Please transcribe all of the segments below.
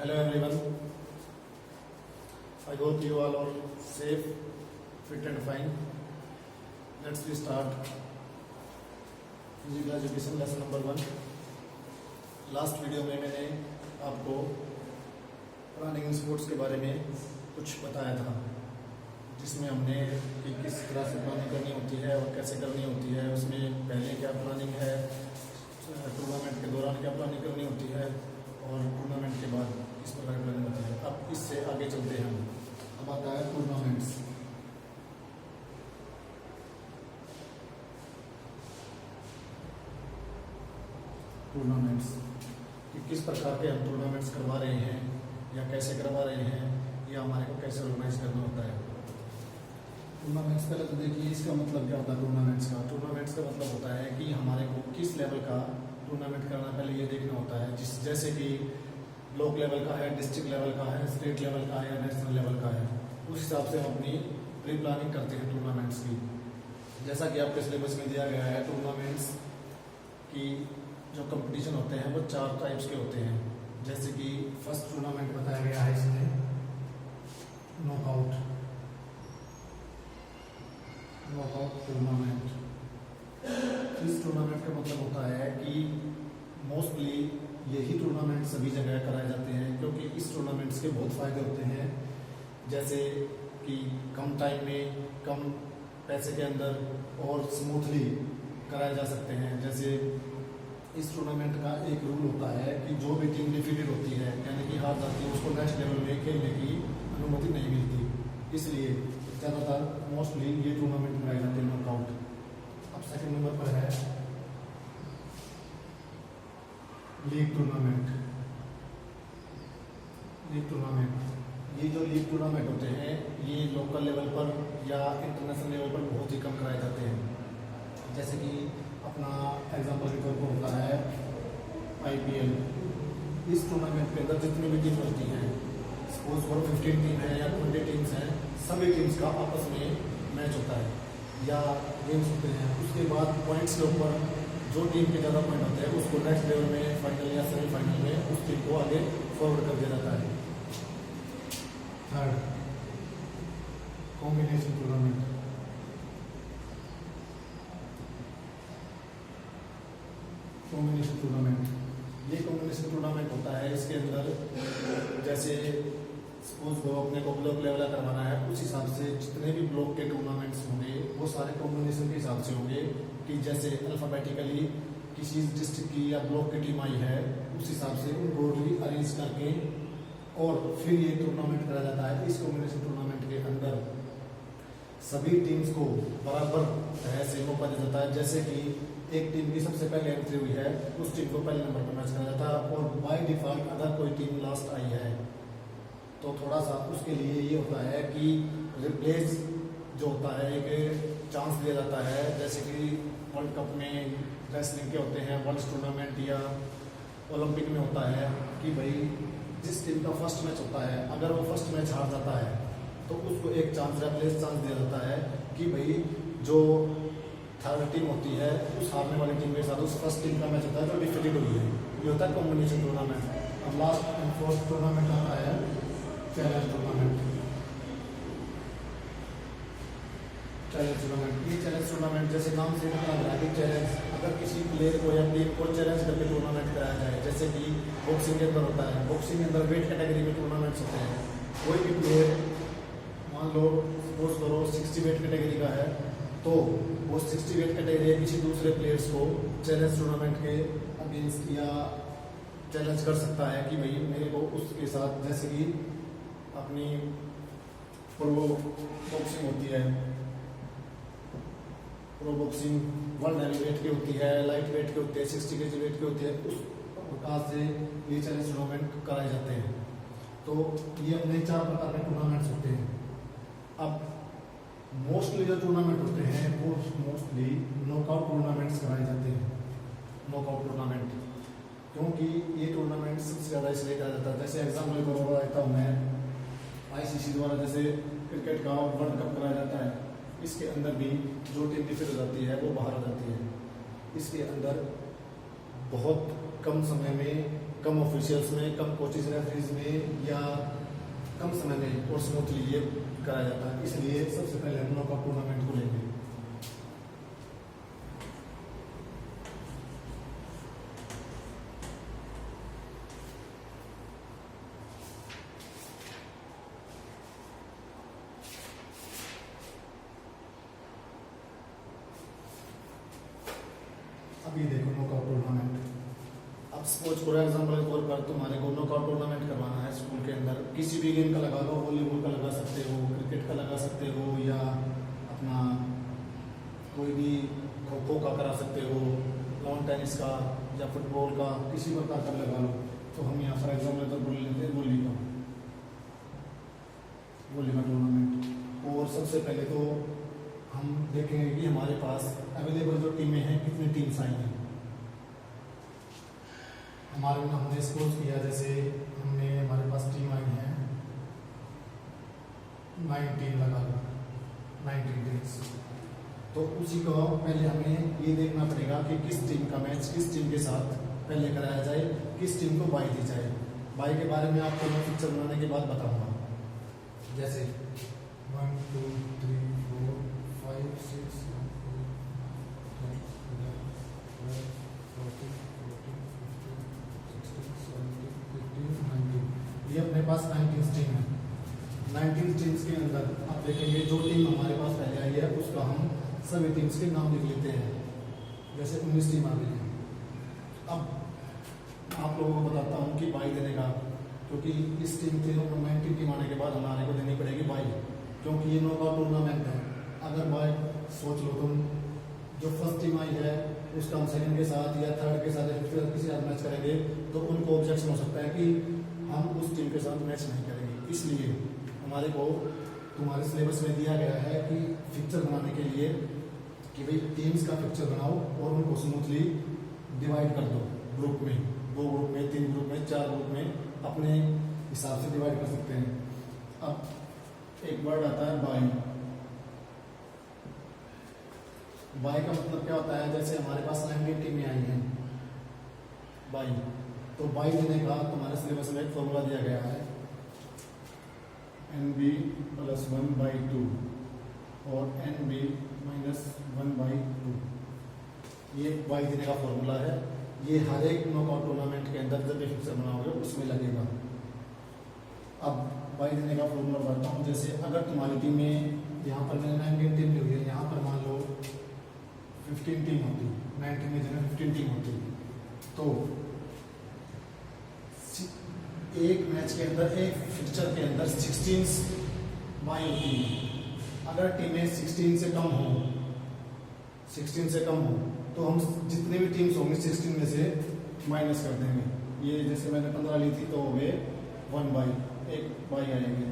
Hello everyone. I hope you all are safe, fit and fine. Let's we start physical education lesson number 1। Last video में मैंने आपको planning in sports के बारे में कुछ बताया था, जिसमें हमने कि किस तरह से प्लानिंग करनी होती है और कैसे करनी होती है, उसमें पहले क्या प्लानिंग है, टूर्नामेंट के दौरान क्या प्लानिंग करनी होती है और टूर्नामेंट के बाद इस प्रकार की प्लानिंग होती है। अब इससे आगे चलते हैं। अब आता है टूर्नामेंट्स। कि किस प्रकार के हम टूर्नामेंट्स करवा रहे हैं या कैसे करवा रहे हैं या हमारे को कैसे ऑर्गेनाइज करना होता है। टूर्नामेंट्स पहले तो देखिए इसका मतलब क्या होता है। टूर्नामेंट्स का मतलब होता है कि हमारे को किस लेवल का टूर्नामेंट करना, पहले ये देखना होता है। जैसे कि ब्लॉक लेवल का है, डिस्ट्रिक्ट लेवल का है, स्टेट लेवल का है या नेशनल लेवल का है, उस हिसाब से हम अपनी प्री प्लानिंग करते हैं टूर्नामेंट्स की। जैसा कि आपके सिलेबस में दिया गया है, टूर्नामेंट्स की जो कंपटीशन होते हैं वो 4 टाइप्स के होते हैं। जैसे कि फर्स्ट टूर्नामेंट बताया गया है इसमें नॉकआउट टूर्नामेंट। इस टूर्नामेंट का मतलब होता है कि मोस्टली यही टूर्नामेंट सभी जगह कराए जाते हैं, क्योंकि इस टूर्नामेंट्स के बहुत फायदे होते हैं। जैसे कि कम टाइम में, कम पैसे के अंदर और स्मूथली कराए जा सकते हैं। जैसे इस टूर्नामेंट का एक रूल होता है कि जो भी टीम डिफीटेड होती है, यानी कि हार जाती है, उसको नेक्स्ट लेवल में खेलने की अनुमति नहीं मिलती। इसलिए ज़्यादातर मोस्टली ये टूर्नामेंट कराए जाते हैं नॉकआउट। अब सेकंड नंबर पर है लीग टूर्नामेंट। ये जो लीग टूर्नामेंट होते हैं, ये लोकल लेवल पर या इंटरनेशनल लेवल पर बहुत ही कम कराए जाते हैं। जैसे कि अपना एग्जाम्पल के तौर पर होता है IPL। इस टूर्नामेंट के अंदर जितनी भी टीम होती हैं, सपोज फॉर 15 टीम है या 20 टीम्स हैं, सभी टीम्स का आपस में मैच होता है या गेम्स होते हैं। उसके बाद पॉइंट्स के ऊपर जो टीम के ज़्यादा पॉइंट होते हैं उसको नेक्स्ट लेवल में, फाइनल या सेमीफाइनल में उस टीम को आगे फॉरवर्ड कर दिया जाता है। Third combination tournament. ये कॉम्बिनेशन टूर्नामेंट होता है। इसके अंदर जैसे सपोज को अपने को ब्लॉक लेवल करवाना है, उस हिसाब से जितने भी ब्लॉक के टूर्नामेंट्स होंगे वो सारे कॉम्बिनेशन के हिसाब से होंगे। कि जैसे अल्फाबेटिकली किसी डिस्ट्रिक्ट की या ब्लॉक की टीम आई है, उस हिसाब से उनको अरेंज करके और फिर ये टूर्नामेंट कराया जाता है। इस कॉम्बिनेशन टूर्नामेंट के अंदर सभी टीम्स को बराबर तरह से मौका दिया जाता है। जैसे कि एक टीम की सबसे पहले एंट्री हुई है, उस टीम को पहले नंबर पर मैच कराया जाता है। और बाय डिफॉल्ट अगर कोई टीम लास्ट आई है तो थोड़ा सा उसके लिए ये होता है कि रिप्लेस जो होता है एक चांस दिया जाता है। जैसे कि वर्ल्ड कप में रेसलिंग के होते हैं, वर्ल्ड टूर्नामेंट या ओलंपिक में होता है कि भाई जिस टीम का फर्स्ट मैच होता है, अगर वो फर्स्ट मैच हार जाता है तो उसको एक चांस, रिप्लेस चांस दिया जाता है कि भाई जो थर्ड टीम होती है उस हारने वाली टीम के साथ उस फर्स्ट टीम का मैच होता है जो डिफीटेड हुई है। ये होता है कॉम्बिनेशन टूर्नामेंट। अब लास्ट एंड फोर्थ टूर्नामेंट आता है चैलेंज टूर्नामेंट। ये चैलेंज टूर्नामेंट जैसे नाम से पता लग रहा है कि चैलेंज, अगर किसी प्लेयर को या टीम को चैलेंज करके टूर्नामेंट कराया जाए। जैसे कि बॉक्सिंग के अंदर होता है, बॉक्सिंग के अंदर वेट कैटेगरी में टूर्नामेंट्स होते हैं। कोई भी प्लेयर मान लो सपोज करो 60 वेट कैटेगरी का है, तो वो 60 वेट कैटेगरी किसी दूसरे प्लेयर्स को चैलेंज टूर्नामेंट के अगेंस्ट या चैलेंज कर सकता है कि भाई मेरे को उसके साथ, जैसे कि अपनी प्रो बॉक्सिंग होती है, pro boxing world heavy weight की होती है, लाइट वेट की होती है, 60 kg वेट की होती है, उस प्रकार से ये चैलेंज टूर्नामेंट कराए जाते हैं। तो ये अपने 4 प्रकार के टूर्नामेंट्स होते हैं। अब मोस्टली जो टूर्नामेंट होते हैं वो मोस्टली नॉकआउट टूर्नामेंट्स कराए जाते हैं। नॉकआउट टूर्नामेंट, क्योंकि ये टूर्नामेंट सबसे ज़्यादा इसलिए कराया जाता है। जैसे एग्जाम्पल को बताता हूँ मैं, ICC द्वारा जैसे क्रिकेट का वर्ल्ड कप कराया जाता है, इसके अंदर भी जो टीम डिफीट हो जाती है वो बाहर आ जाती है। इसके अंदर बहुत कम समय में कम ऑफिशियल्स में, कम कोचेज रेफरीज में या कम समय में और स्मूथली ये कराया जाता है। इसलिए सबसे पहले हम नॉकआउट टूर्नामेंट को लेंगे। अभी देखो नॉकआउट टूर्नामेंट। अब सपोज फॉर एग्जांपल के तौर पर तुम्हारे को नॉकआउट टूर्नामेंट करवाना है स्कूल के अंदर, किसी भी गेम का लगा लो, वॉलीबॉल का लगा सकते हो, क्रिकेट का लगा सकते हो, या अपना कोई भी खो खो का करा सकते हो, लॉन टेनिस का या फुटबॉल का, किसी प्रकार का लगा लो। तो हम यहाँ फॉर एग्जाम्पल तो बोल लेते हैं वॉली का टूर्नामेंट। और सबसे पहले तो हम देखेंगे कि हमारे पास अवेलेबल जो टीमें हैं कितनी टीम्स आई हैं। हमने सपोज किया जैसे हमारे पास टीम आई है 19 लगा लो, 19 टीम्स। तो उसी को पहले हमें ये देखना पड़ेगा कि किस टीम का मैच किस टीम के साथ पहले कराया जाए, किस टीम को बाई दी जाए। बाई के बारे में आपको मैं पिक्चर बनाने के बाद बताऊंगा। जैसे 1 2 3 4 5 6 7 8 9 10 11 12 13 14 15 16 17 18 19। ये अपने पास 19 टीम है। 19 टीम्स के अंदर आप देखेंगे जो टीम हमारे पास पहले आई है उसका हम सभी टीम्स के नाम लिख लेते हैं। जैसे 19 टीम आ गई है। अब आप लोगों को बताता हूँ कि बाई देने का, क्योंकि इस टीम के 19 टीम आने के बाद हमारे को देनी पड़ेगी बाई, क्योंकि ये नॉकआउट टूर्नामेंट है। अगर बाई सोच लो तुम, जो फर्स्ट टीम आई है उसका हम सेकंड के साथ या थर्ड के साथ या फिफ्थ के साथ किसी और मैच करेंगे तो उनको ऑब्जेक्शन हो सकता है कि हम उस टीम के साथ मैच नहीं करेंगे। इसलिए हमारे को तुम्हारे सिलेबस में दिया गया है कि पिक्चर बनाने के लिए कि भाई टीम्स का पिक्चर बनाओ और उनको स्मूथली डिवाइड कर दो ग्रुप में, 2 ग्रुप में, 3 ग्रुप में, 4 ग्रुप में, अपने हिसाब से डिवाइड कर सकते हैं। अब एक वर्ड आता है बाई। बाई का मतलब क्या होता है? जैसे हमारे पास 19 टीमें आई हैं बाई, तो बाई देने का तुम्हारे सिलेबस में एक फॉर्मूला दिया गया है NB + 1/2 और NB - 1/2। ये बाई देने का फॉर्मूला है। ये हर एक नॉकआउट टूर्नामेंट के अंदर जब फिक्सर बनाओगे उसमें लगेगा। अब बाई देने का फॉर्मूला बताता हूँ। जैसे अगर तुम्हारी टीम में यहाँ पर मैंने 19 टीम ली हुई है, यहाँ पर मान लो 15 टीम होती, 19 में जगह 15 टीम होती, तो एक मैच के अंदर, एक फिक्चर के अंदर 16 बाई होती है। अगर टीमें 16 से कम हो, 16 से कम हो तो हम जितने भी टीम्स होंगे 16 में से माइनस कर देंगे। ये जैसे मैंने 15 ली थी तो हो गए 1 बाई, एक बाई आएंगे।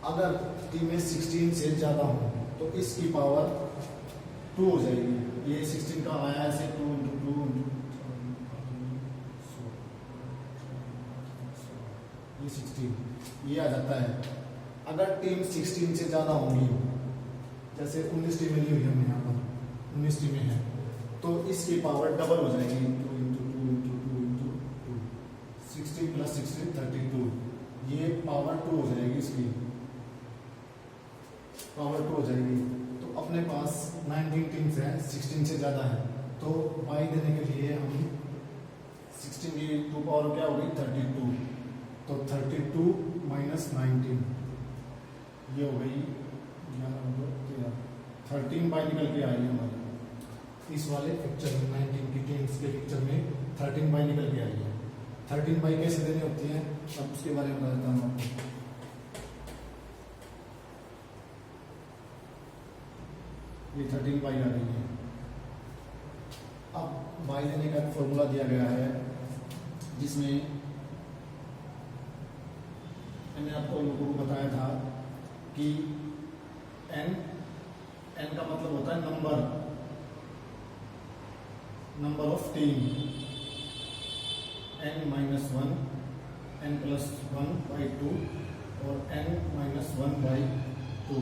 अगर टीमें 16 से ज़्यादा हो तो इसकी पावर 2 हो जाएगी। ये 16 का आया ऐसे 2 × 2 ये 16 ये आ जाता है। अगर टीम 16 से ज़्यादा होंगी, जैसे 19 टीमें ली हुई हमने यहाँ पर 19 टीमें हैं, तो इसकी पावर डबल हो जाएगी। 2 × 2 × 2 × 2 16 + 16 32। ये पावर 2 हो जाएगी, इसकी पावर 2 हो जाएगी। तो अपने पास 19 टीम्स हैं, 16 से ज़्यादा है, तो बाई देने के लिए हम 16 की 2 पावर क्या होगी 32। तो 32 - 19 ये हो गई 13 बाई निकल के आई हमारी। इस वाले पिक्चर में 19 की टीम्स के पिक्चर में 13 बाई निकल के आई है। 13 बाई कैसे देनी होती है अब उसके बारे में बता देता हूँ आपको। ये 13 बाई आ गई है। अब बाई देने का फॉर्मूला दिया गया है जिसमें मैंने आपको लोगों को बताया था कि n का मतलब होता है number of team. n - 1, n + 1/2 और n - 1/2।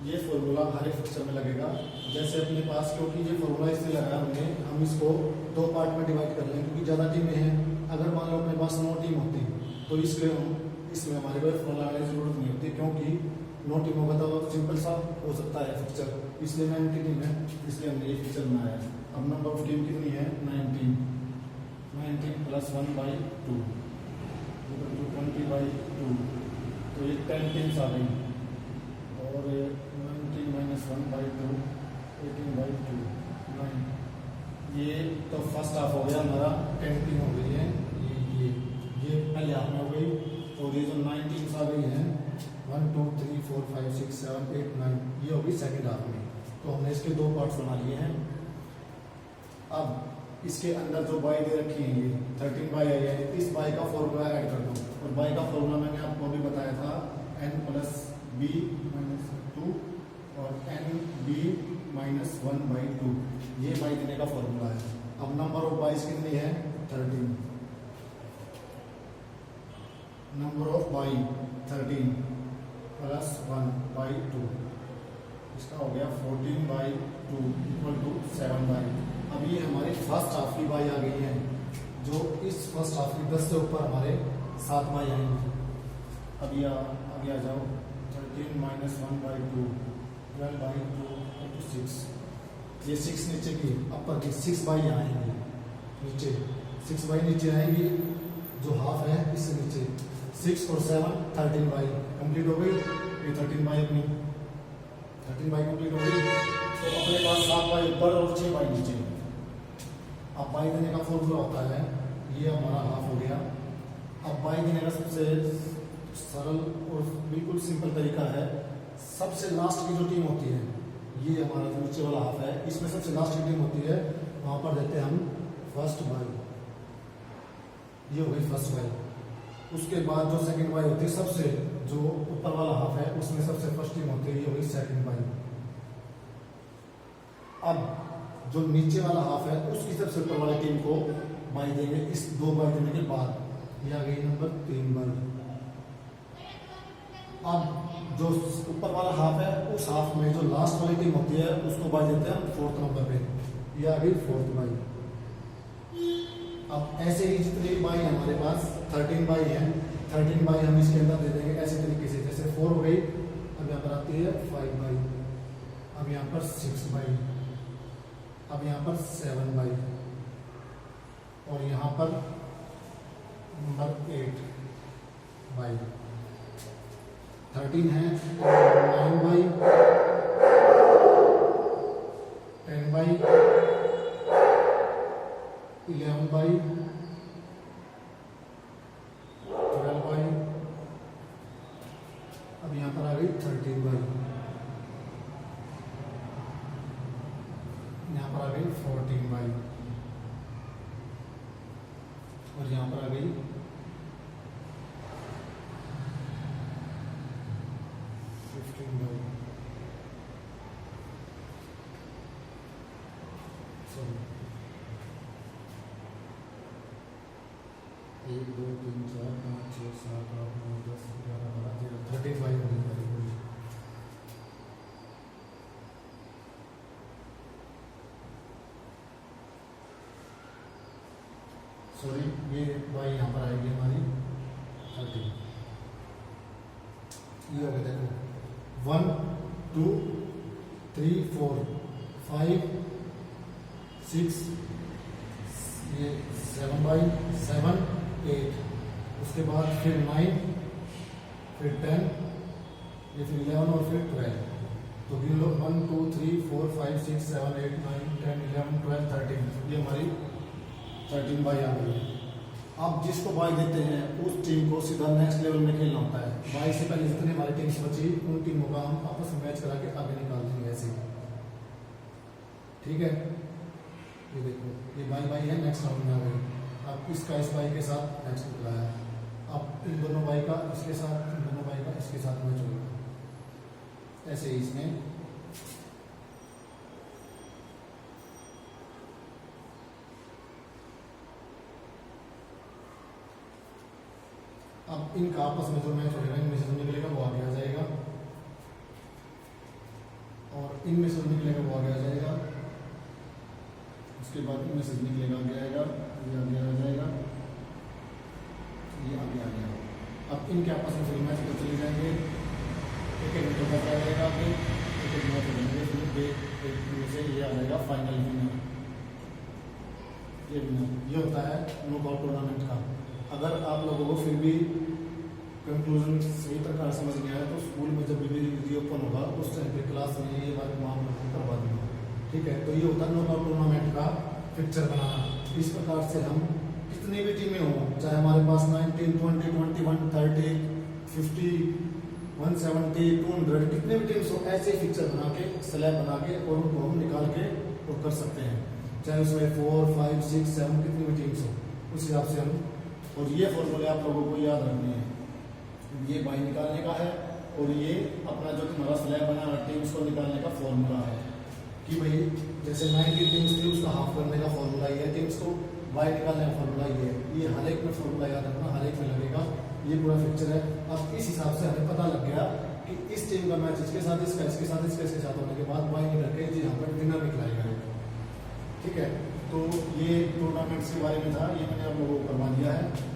ये फॉर्मूला हर एक फिक्चर में लगेगा। जैसे अपने पास, क्योंकि ये फॉर्मूला इसलिए लगाया हमने, हम इसको दो पार्ट में डिवाइड कर लेंगे क्योंकि ज़्यादा टीमें हैं। अगर मान लो अपने पास 9 टीम होती तो इसमें हमारे को फॉर्मूला लगाने की जरूरत नहीं होती, क्योंकि 9 टीमों का तो सिंपल सा हो सकता है फिक्चर। इसलिए 90 टीम है, इसलिए हमने ये फिक्चर बनाया है। अब नंबर ऑफ टीम कितनी है? 19 प्लस 1/2 20/2, तो ये 10 टीम्स आ गई। और 19 माइनस 1/2 18/2 9। ये तो फर्स्ट हाफ हो गया हमारा, 10 टीम हो गई है। ये पहले हाफ में हो गई। और ये जो 9 टीम्स आ गई हैं 1 2 3 4 5 6 7 8 9, ये होगी सेकेंड हाफ में। तो हमने इसके दो पार्ट्स बना लिए हैं। अब इसके अंदर जो बाई दे रखी है, ये 13 बाई आई है, इस बाई का फॉर्मूला ऐड कर दो। और बाई का फॉर्मूला मैंने आपको अभी बताया था, n प्लस b माइनस 2 और n b माइनस 1/2, ये बाई देने का फॉर्मूला है। अब नंबर ऑफ बाइस कितनी है? 13। नंबर ऑफ बाई 13 प्लस 1/2, इसका हो गया 14/2 इक्वल टू 7 बाई। अब ये हमारी फर्स्ट हाफ की बाई आ गई है, जो इस फर्स्ट हाफ की 10 से ऊपर हमारे 7 बाई आएंगे। अभी आ जाओ, 13 माइनस 1/2 12/2 6। ये 6 नीचे की, अपर की 6 बाई यहाँ आएंगी, नीचे 6 बाई नीचे आएंगी, जो हाफ है इससे नीचे 6 और 7 13 बाई कंप्लीट हो गई। ये 13 बाई अपनी 13 बाई कंप्लीट हो गई। तो अपने पास 7 बाई ऊपर और 6 बाई नीचे। अब बाई देने का फॉर्मूला होता है, ये हमारा हाफ हो गया। अब बाई देने का सबसे सरल और बिल्कुल सिंपल तरीका है, सबसे लास्ट की जो टीम होती है, ये हमारा जो नीचे वाला हाफ है, इसमें सबसे लास्ट की टीम होती है, वहां पर देते हैं हम फर्स्ट बाई। ये हो गई फर्स्ट बाई। उसके बाद जो सेकंड बाई होती है, सबसे जो ऊपर वाला हाफ है उसमें सबसे फर्स्ट टीम होती है, ये हो गई सेकंड बाई। अब जो नीचे वाला हाफ है उसकी सबसे ऊपर वाली टीम को बाई देंगे, इस 2 बाई देने के बाद। ये आ गई नंबर 3 बाई। अब जो ऊपर वाला हाफ है, उस हाफ में जो लास्ट वाली टीम होती है उसको बाई देते हैं हम 4th नंबर पे, ये आ गई 4th बाई। अब ऐसे ही जितनी बाई हमारे पास 13 बाई है, 13 बाई हम इसके अंदर दे देंगे ऐसे तरीके से, जैसे 4 हो गई, अब यहाँ पर आती है 5 बाई, अब यहाँ पर 6 बाई, अब यहाँ पर 7 बाई, और यहाँ पर नंबर 8 बाई। 13 है 9 बाई, 10 बाई, 11 बाई, 12 बाई, अब यहाँ पर आ गई 13 बाई, यहाँ पर आ गई 14 बाई, और यहाँ पर आ गई 15 बाई। सॉरी, 1 2 3 4 5 6 7 8 9 10 11 12 13 13 बाई हो गई। सॉरी, ये बाई यहाँ पर आएगी हमारी 13। ये हो गया, देखो 1 2 3 4 5 6, ये 7 बाई 7 8, उसके बाद फिर 9, फिर 10, ये फिर 11 और फिर 12। तो गिन लो 1 2 3 4 5 6 7 8 9 10 11 12 13, ये हमारी 13 बाई आ गई। अब जिसको बाई देते हैं उस टीम को सीधा नेक्स्ट लेवल में खेलना होता है। बाई से पहले जितने हमारी टीम्स बची उन टीमों का हम आपस में मैच करा के आगे निकाल देंगे ऐसे, ठीक है। ये देखो, ये बाई बाई है, नेक्स्ट राउंड में आ गई। अब इसका इस बाई के साथ नेक्स्ट निकला है, अब इन दोनों बाई का इसके साथ, इन दोनों बाई का इसके साथ मैच होगा। ऐसे ही इसमें अब इनका आपस में जो मैच होगा, इनमें से जो निकलेगा वो आगे आ जाएगा। इनमें से निकलेगा वो आगे आ जाएगा, उसके बाद इनमें से निकलेगा आगे आएगा, ये आगे आ जाएगा, ये आगे आ गया। अब इनके आपस में फिर मैच पर चले जाएंगे, एक एक मिनट बता जाएगा आगे, एक एक मैच बनेंगे, फिर एक में से ये आ जाएगा फाइनल विनर। ये होता है नॉकआउट टूर्नामेंट का। अगर आप लोगों को फिर भी कंक्लूजन सही प्रकार समझ नहीं आया तो स्कूल में जब भी रीओपन होगा उस टाइम पे क्लास में ये बात मामला करवा दूंगा, ठीक है। तो ये होता है नॉकआउट टूर्नामेंट का पिक्चर बनाना। इस प्रकार से हम कितनी भी टीमें हों, चाहे हमारे पास 19, 20, 21, 30, 50, 170, 200 कितने भी टीम्स हो, ऐसे पिक्चर बना के स्लैब बना के और उनको हम निकाल के वो कर सकते हैं, चाहे उसमें 4, 5, 6, 7 कितनी भी टीम्स हो, उस हिसाब से हम। और ये फॉर्मूले आप लोगों को याद रखने हैं, ये बाई निकालने का है और ये अपना जो तुम्हारा स्लैब बना टीम्स को निकालने का फॉर्मूला है कि भाई जैसे 90 टीम्स थी उसका हाफ करने का फॉर्मूला ये है, टीम्स को बाई निकालने का फॉर्मूला ये है। ये हर एक में फॉर्मूला याद रखना, हर एक में लगेगा। ये पूरा पिक्चर है। अब इस हिसाब से हमें पता लग गया कि इस टीम का मैच इसके साथ, इसका इसके साथ, इसके साथ होने के बाद बाई निकल के यहाँ पर विनर निकलाएगा, ठीक है। तो ये टूर्नामेंट्स के बारे में था, ये मैंने आप लोगों को करवा दिया है।